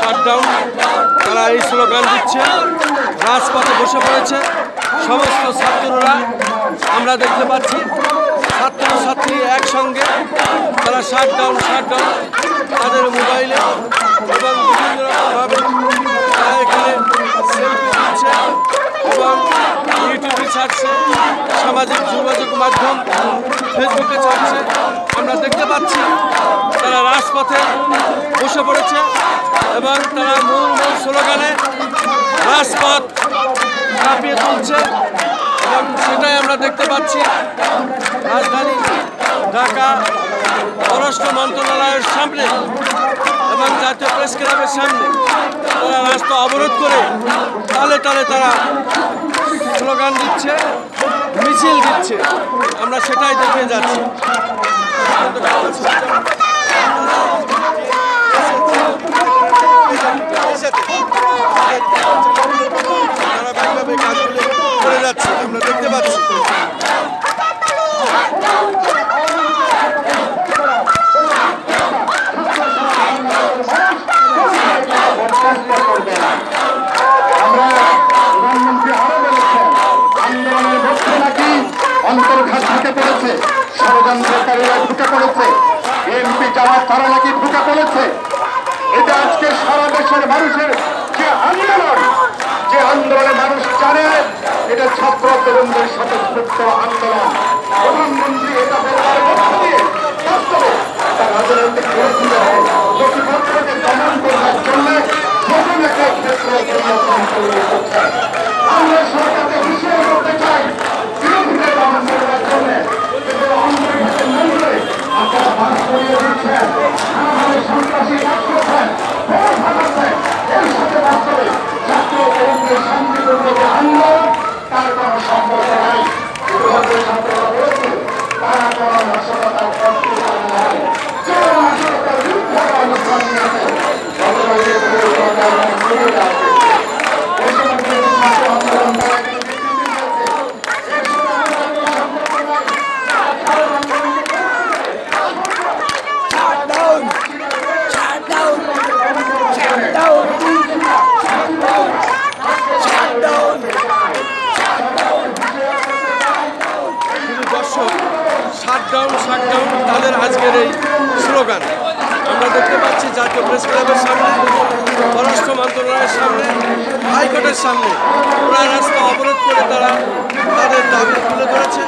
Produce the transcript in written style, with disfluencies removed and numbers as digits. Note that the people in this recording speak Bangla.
শাটডাউন তারা এই স্লোগান দিচ্ছে, রাজপথে বসে পড়েছে সমস্ত ছাত্ররা। আমরা দেখতে পাচ্ছি ছাত্রছাত্রী একসঙ্গে তারা শাটডাউন তাদের মোবাইলে এবং বিভিন্ন রকমভাবে তারা এখানে সেলফি দিচ্ছে এবং ইউটিউবে ছাড়ছে, সামাজিক যোগাযোগ মাধ্যম ফেসবুকে ছাড়ছে। আমরা দেখতে পাচ্ছি তারা রাজপথে বসে পড়েছে এবং তারা মূল স্লোগানে রাজপথ কাঁপিয়ে তুলছে এবং সেটাই আমরা দেখতে পাচ্ছি রাজধানী ঢাকা পররাষ্ট্র মন্ত্রণালয়ের সামনে এবং জাতীয় প্রেস ক্লাবের সামনে তারা রাস্তা অবরোধ করে তালে তালে তারা স্লোগান দিচ্ছে, মিছিল দিচ্ছে। আমরা সেটাই দেখে যাচ্ছি। ধারাবাহিকভাবে কাজগুলো করে যাচ্ছে, আমরা দেখতে পাচ্ছি। প্রধানমন্ত্রী আরো বলেছেন আন্দোলনের মধ্যে নাকি অন্তর্ঘাত ঢুকে পড়েছে, ষড়যন্ত্রকারীরা ঢুকে পড়েছে, বিএনপি জামাত তারা নাকি ঢুকে পড়েছে। এটা আজকে সারা দেশের মানুষের যে আন্দোলনে মানুষ জানে এটা ছাত্র তরুণদের স্বতঃস্ফূর্ত আন্দোলন। প্রধানমন্ত্রী এটা বলবার মধ্য দিয়ে বাস্তবে তার রাজনৈতিক বিরোধীদের প্রতিপক্ষকে দমন করার জন্য নতুন একটা ক্ষেত্র পরিবর্তন তৈরি করছে। আমরা সরকারকে হুঁশিয়ার করতে চাই বিরোধীদের দমন করার জন্য, কিন্তু অন্তর্ঘাতের মূল্যে আপনারা বাস করিয়ে দিচ্ছেন, নানাভাবে সন্ত্রাসী কাজ করছেন, ভয় ভাগাচ্ছেন। এর সাথে বাস্তবে ছাত্র তরুণদের শান্তিপূর্ণ যে আন্দোলন তার কোনো সম্পর্ক নাই। ছাত্ররা বলেছে তারা কোনো নাশকতার পক্ষে নাই, যে নাশকতার বিরুদ্ধে অবস্থান নিয়েছে গতকালকে সরকার ফিরে যাচ্ছে। এই সমস্ত ছাত্র আন্দোলন তারা শাটডাউন তাদের আজকের এই স্লোগান। আমরা দেখতে পাচ্ছি জাতীয় প্রেস ক্লাবের সামনে, পররাষ্ট্র মন্ত্রণালয়ের সামনে, হাইকোর্টের সামনে ওরা রাস্তা অবরোধ করে তারা তাদের দাবি তুলে ধরেছে।